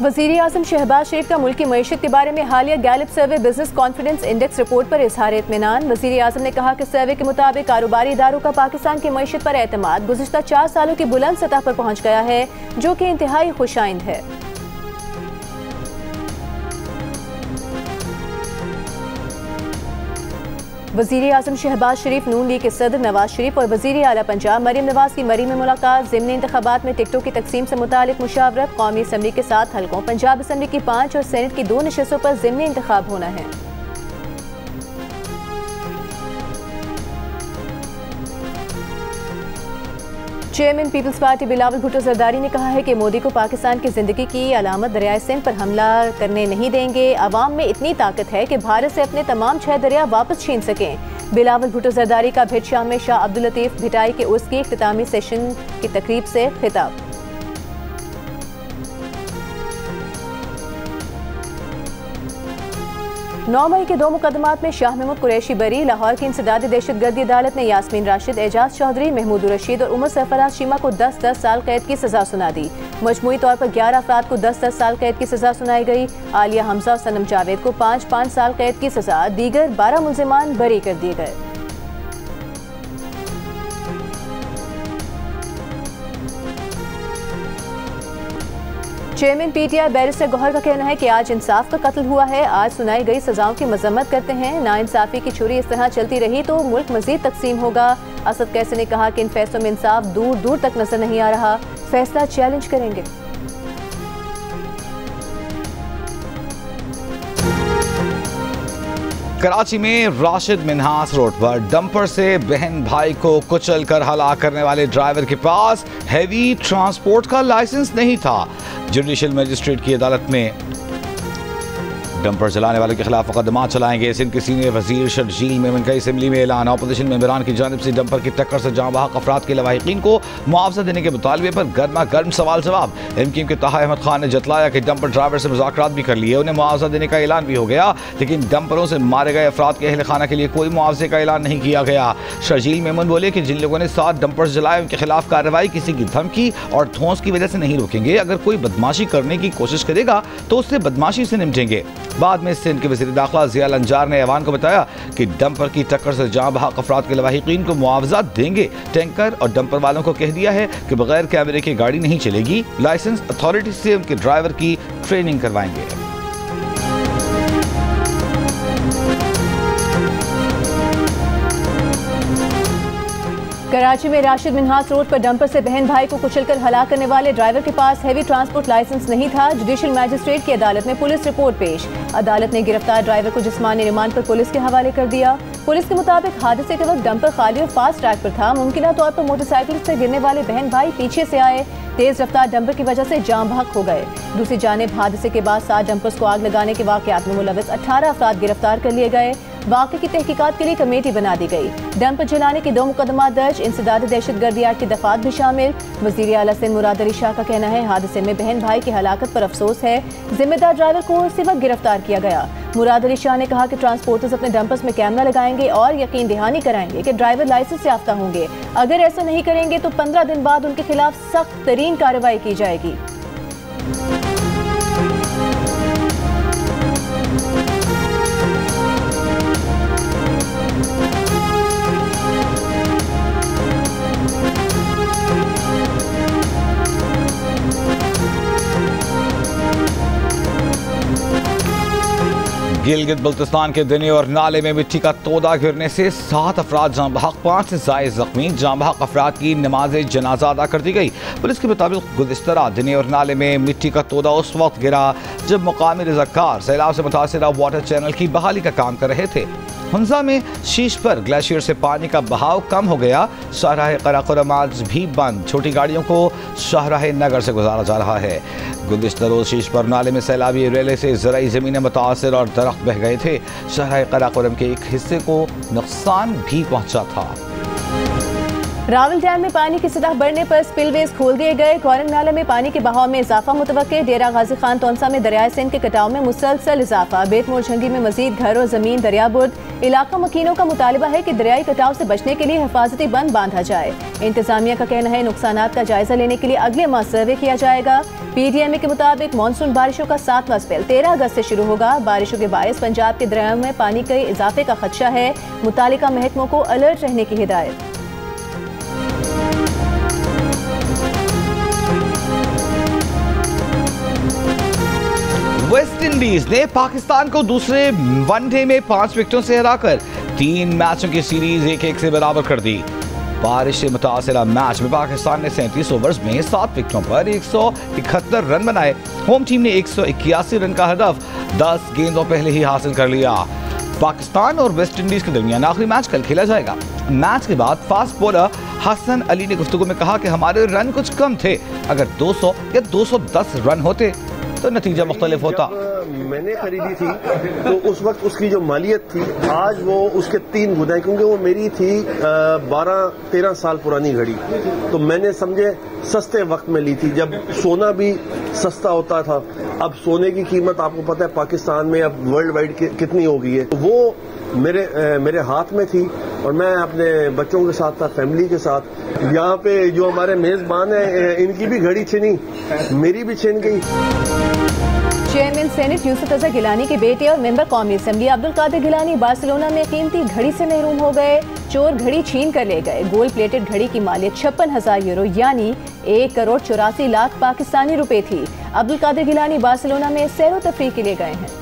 वज़ीर आज़म शहबाज शरीफ का मुल्क की मईशत के बारे में हालिया गैलप सर्वे बिजनेस कॉन्फिडेंस इंडेक्स रिपोर्ट पर इजहार इत्मीनान। वज़ीर आज़म ने कहा कि सर्वे के मुताबिक कारोबारी इदारों का पाकिस्तान की मईशत पर एतमाद गुज़िश्ता 4 सालों की बुलंद सतह पर पहुँच गया है, जो कि इंतहाई खुशाइंद है। वज़ीर आज़म शहबाज शरीफ, नून लीग के सदर नवाज शरीफ और वज़ीर आला पंजाब मरीम नवाज की मरी में मुलाकात। ज़िमनी इंतखाबात में टिकटों की तकसीम से मुतालिक मुशावरत। कौमी असम्बली के 7 हलकों, पंजाब असम्बली की 5 और सेनेट की 2 नशस्तों पर ज़िमनी इंतखाब होना है। Chairman People's Party Bilawal Bhutto Zardari ने कहा है कि मोदी को पाकिस्तान की जिंदगी की अलामत दरियाए सिंध पर हमला करने नहीं देंगे। अवाम में इतनी ताकत है कि भारत से अपने तमाम 6 दरिया वापस छीन सकें। बिलावल भुट्टो जरदारी का भिट शाम में शाह अब्दुल लतीफ भिटाई के उर्स की इख्तितामी सेशन की तकरीब से खिताब। 9 मई के 2 मुकदमात में शाह महमूद कुरैशी बरी। लाहौर की इंसदादी दहशतगर्दी अदालत ने यास्मीन राशिद, एजाज चौधरी, महमूद रशीद और उमर सरफराज शीमा को 10-10 साल कैद की सजा सुना दी। मजमूई तौर पर 11 अफराद को 10-10 साल कैद की सजा सुनाई गई। आलिया हमजा और सनम जावेद को 5-5 साल कैद की सजा, दीगर 12 मुल्जिमान बरी कर दिए गए। चेयरमैन पीटीआई बैरिस्टर गौहर का कहना है कि आज इंसाफ का कत्ल हुआ है। आज सुनाई गई सजाओं की मजम्मत करते हैं। नाइंसाफी की छुरी इस तरह चलती रही तो मुल्क मजीद तकसीम होगा। असद कैसे ने कहा कि इन फैसलों में इंसाफ दूर दूर तक नजर नहीं आ रहा, फैसला चैलेंज करेंगे। कराची में राशिद मिन्हास रोड पर डंपर से बहन भाई को कुचल कर हलाक करने वाले ड्राइवर के पास हैवी ट्रांसपोर्ट का लाइसेंस नहीं था। जुडिशल मजिस्ट्रेट की अदालत में डंपर चलाने वालों के खिलाफ मुकदमा चलाएंगे। सिंध के सीनियर वजीर शर्जील मेमन का असेंबली में ऐलान। अपोजिशन मेंबरान की जानिब से डंपर की टक्कर से जाँ बहक अफराद के लवाहिकीन को मुआवजा देने के मुतालबे पर गर्मा गर्म सवाल जवाब। एमक्यूएम के ताहा अहमद खान ने जतलाया कि डंपर ड्राइवर से मुज़ाकरात भी कर लिए, उन्हें मुआवजा देने का ऐलान भी हो गया, लेकिन डंपरों से मारे गए अफराद के अहल खाना के लिए कोई मुआवजे का ऐलान नहीं किया गया। शर्जील मेमन बोले कि जिन लोगों ने 7 डंपर्स जलाए उनके खिलाफ कार्रवाई किसी की धमकी और धौंस की वजह से नहीं रोकेंगे। अगर कोई बदमाशी करने की कोशिश करेगा तो उससे बदमाशी से निपटेंगे। बाद में सिंध के वज़ीर दाखिला ज़िया अंजार ने ऐवान को बताया कि डंपर की टक्कर से जाँ बहक अफराद के लवाहिकीन को मुआवजा देंगे। टैंकर और डंपर वालों को कह दिया है कि बगैर कैमरे की गाड़ी नहीं चलेगी। लाइसेंस अथॉरिटी से उनके ड्राइवर की ट्रेनिंग करवाएंगे। कराची में राशिद मिन्हास रोड पर डंपर से बहन भाई को कुचलकर हलाक करने वाले ड्राइवर के पास हैवी ट्रांसपोर्ट लाइसेंस नहीं था। जुडिशल मैजिस्ट्रेट की अदालत में पुलिस रिपोर्ट पेश। अदालत ने गिरफ्तार ड्राइवर को जिस्मानी रिमांड पर पुलिस के हवाले कर दिया। पुलिस के मुताबिक हादसे के वक्त डंपर खाली और फास्ट ट्रैक पर था। मुमकिन तौर पर मोटरसाइकिल से गिरने वाले बहन भाई पीछे से आए, तेज रफ्तार डंपर की वजह से जाम बहक हो गए। दूसरी जानिब हादसे के बाद 7 डंपर्स को आग लगाने के वाकयात में मुलविस 18 अफराद गिरफ्तार कर लिए गए। वाक़े की तहकीकात के लिए कमेटी बना दी गई। डंपर जलाने के 2 मुकदमा दर्ज, इंसदादी दहशतगर्दी एक्ट की दफात भी शामिल। वज़ीर आला सिंध मुराद अली शाह का कहना है हादसे में बहन भाई की हलाकत पर अफसोस है। जिम्मेदार ड्राइवर को उसी वक्त गिरफ्तार किया गया। मुराद अली शाह ने कहा कि ट्रांसपोर्टर्स अपने डंपर्स में कैमरा लगाएंगे और यकीन दहानी कराएंगे कि ड्राइवर लाइसेंस याफ्ता होंगे। अगर ऐसा नहीं करेंगे तो 15 दिन बाद उनके खिलाफ सख्त तरीन कार्रवाई की जाएगी। गिलगित बल्तिस्तान के दिनी और नाले में मिट्टी का तोदा गिरने से 7 अफराद जाँ बहक, 5 से ज़ायद जख्मी। जाँ बहक अफराद की नमाज जनाजा अदा कर दी गई। पुलिस के मुताबिक गुज़िश्ता दिनी और नाले में मिट्टी का तोदा उस वक्त गिरा जब मुकामी रज़ाकार सैलाब से मुतासिर वाटर चैनल की बहाली का काम कर रहे थे। हुंजा में शीश पर ग्लेशियर से पानी का बहाव कम हो गया। शाहराह कराकोरम आज भी बंद। छोटी गाड़ियों को शाहराह नगर से गुजारा जा रहा है। गुज़िश्ता रोज शीश पर नाले में सैलाबी रेले से ज़राई ज़मीनें मुतासिर और दरख्त बह गए थे। शाहराह कराकोरम के एक हिस्से को नुकसान भी पहुंचा था। रावल डैम में पानी की सतह बढ़ने पर स्पिलवेज खोल दिए गए। कौरन नाला में पानी के बहाव में इजाफा मुतवक्के। डेरा गाजी खान तौंसा में दरियाए सिंध के कटाव में मुसलसल इजाफा। बेतमोर झंगी में मजीद घर और जमीन दरियाबुर्द। इलाका मकीनों का मुतालिबा है कि दरियाई कटाव से बचने के लिए हिफाजती बंद बांधा जाए। इंतजामिया का कहना है नुकसानात का जायजा लेने के लिए अगले माह सर्वे किया जाएगा। PDMA के मुताबिक मानसून बारिशों का 7वां स्पेल 13 अगस्त से शुरू होगा। बारिशों के बायस पंजाब के दरियाओं में पानी के इजाफे का खदशा है। मुतालिका महकमों को अलर्ट रहने की हिदायत। वेस्ट इंडीज ने पाकिस्तान को दूसरे वनडे में 5 विकेटों से हराकर 3 मैचों की सीरीज 1-1 से बराबर कर दी। बारिश से मुतासिरा मैच में पाकिस्तान ने 37 ओवर्स में 7 विकेटों पर 171 रन बनाए। होम टीम ने 181 रन का हदफ 10 गेंदों पहले ही हासिल कर लिया। पाकिस्तान और वेस्ट इंडीज के दरमियान आखिरी मैच कल खेला जाएगा। मैच के बाद फास्ट बॉलर हसन अली ने गुफ्तगू में कहा कि हमारे रन कुछ कम थे। अगर 200 या 210 रन होते तो नतीजा मुख्तलिफ होता। मैंने खरीदी थी तो उस वक्त उसकी जो मालियत थी आज वो उसके 3 गुना है, क्योंकि वो मेरी थी 12-13 साल पुरानी घड़ी। तो मैंने समझे सस्ते वक्त में ली थी जब सोना भी सस्ता होता था। अब सोने की कीमत आपको पता है पाकिस्तान में अब वर्ल्ड वाइड कितनी हो गई है। वो मेरे हाथ में थी और मैं अपने बच्चों के साथ था, फैमिली के साथ। यहाँ पे जो हमारे मेजबान है इनकी भी घड़ी छिनी, मेरी भी छिन गई। चेयरमैन सेनेट यूसुफ रजा गिलानी के बेटे और मेंबर कौमी असेंबली अब्दुल कादिर गिलानी बार्सिलोना में कीमती घड़ी से महरूम हो गए। चोर घड़ी छीन कर ले गए। गोल्ड प्लेटेड घड़ी की मालियत 56,000 यूरो यानी 1 करोड़ 84 लाख पाकिस्तानी रुपए थी। अब्दुल कादिर गिलानी बार्सिलोना में सैर व तफरीह के लिए गए हैं।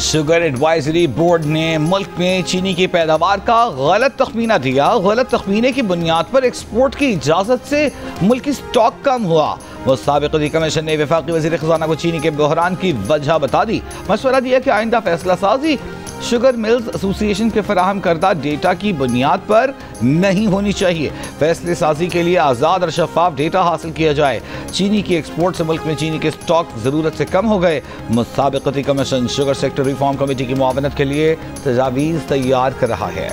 शुगर एडवाइजरी बोर्ड ने मुल्क में चीनी की पैदावार का गलत तखमीना दिया। गलत तखमीने की बुनियाद पर एक्सपोर्ट की इजाजत से मुल्की स्टॉक कम हुआ। मुसाबिक़ती कमीशन ने वफाकी वज़ीर ख़ज़ाना को चीनी के बहरान की वजह बता दी। मशवरा दिया कि आइंदा फैसला साजी शुगर मिल्स एसोसिएशन के फराहम करदा डेटा की बुनियाद पर नहीं होनी चाहिए। फैसले साजी के लिए आज़ाद और शफाफ डेटा हासिल किया जाए। चीनी की एक्सपोर्ट से मुल्क में चीनी के स्टॉक ज़रूरत से कम हो गए। मुसाबिक़ती commission sugar sector reform committee की मुआवनत के लिए तजावीज़ तैयार कर रहा है।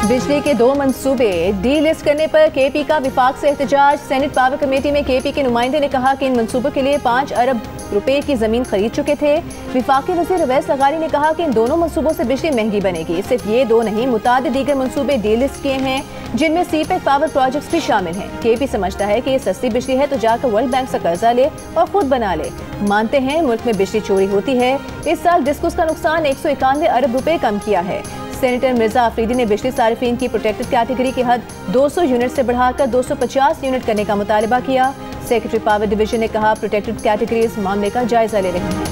बिजली के 2 मंसूबे डी लिस्ट करने पर KP का विफाक से एहतजाज। सेनेट पावर कमेटी में KP के नुमाइंदे ने कहा कि इन मंसूबों के लिए 5 अरब रुपए की जमीन खरीद चुके थे। विफाकी वज़ीर अवैस लगारी ने कहा कि इन दोनों मंसूबों से बिजली महंगी बनेगी। सिर्फ ये 2 नहीं, मुतादिद दीगर मंसूबे डी लिस्ट किए हैं जिनमें सीपेक पावर प्रोजेक्ट्स भी शामिल हैं। KP समझता है कि ये सस्ती बिजली है तो जाकर वर्ल्ड बैंक से कर्जा ले और खुद बना ले। मानते हैं मुल्क में बिजली चोरी होती है। इस साल डिस्कोस का नुकसान 191 अरब रुपए कम किया है। सेनेटर मिर्जा आफरीदी ने बिजली सारिफीन की प्रोटेक्टेड कैटेगरी की हद 200 यूनिट से बढ़ाकर 250 यूनिट करने का मुतालिबा किया। सेक्रेटरी पावर डिवीजन ने कहा प्रोटेक्टेड कैटेगरीज मामले का जायजा ले रहे हैं।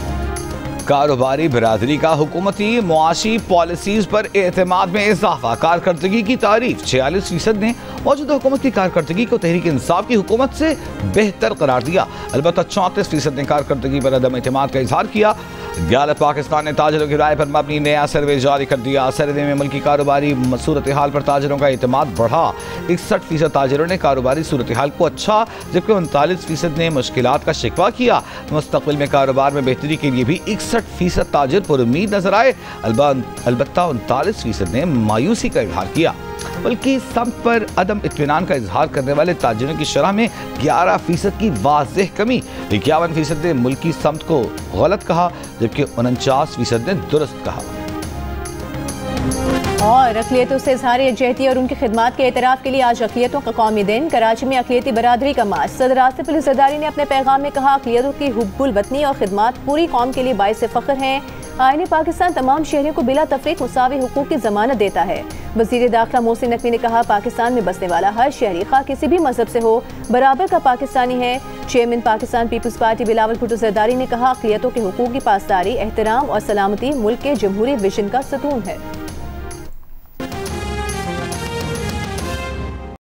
कारोबारी बिरादरी का हुकूमती मुआशी पॉलिसीज पर एतमाद में इजाफा। कारकर्दगी की तारीफ 46% ने मौजूदा हुकूमत की कारकर्दगी को तहरीक इंसाफ की हुकूमत से बेहतर करार दिया। अलबत्ता 34% ने कारकर्दगी पर अदम एतमाद का इजहार किया। गैलप पाकिस्तान ने ताजरों की राय पर मबनी नया सर्वे जारी कर दिया। सर्वे में मुल्की कारोबारी सूरत हाल पर ताजरों का एतमाद बढ़ा। 61% ताजरों ने कारोबारी सूरत हाल को अच्छा, जबकि 39% ने मुश्किलात का शिकवा किया। मुस्तकबिल में कारोबार में बेहतरी के लिए भी 61% ताजर पुरुमीद नजर आए। अलबत्ता 39% ने मायूसी का इजहार किया। बल्कि समत पर अदम इत्मीनान का इजहार करने वाले ताजरों की शरह में 11% की वाज़ेह कमी। 51% ने मुल्की समत को गलत कहा, जबकि 49% ने दुरुस्त कहा। और अक़लियतों से इज़हार यकजहती और उनकी खिदमात के एतराफ़ के लिए आज अक़लियतों का कौमी दिन। कराची में अक़लियती बरादरी का मार्च। सदर आसिफ अली ज़रदारी ने अपने पैगाम में कहा अक़लियतों की हुब्बुल वतनी और खिदमात पूरी कौम के लिए बाइस फ़ख्र हैं। आईन पाकिस्तान तमाम शहरियों को बिला तफरीक मुसावी हुकूक की ज़मानत देता है। वज़ीर दाखिला मोहसिन नकवी ने कहा पाकिस्तान में बसने वाला हर शहरी खा किसी भी मजहब से हो बराबर का पाकिस्तानी है। Chairman Pakistan People's Party Bilawal Bhutto Zardari ने कहा अक़लियतों के हुकूक की पासदारी, एहतराम और सलामती मुल्क के जमहूरी विजन का सतून है।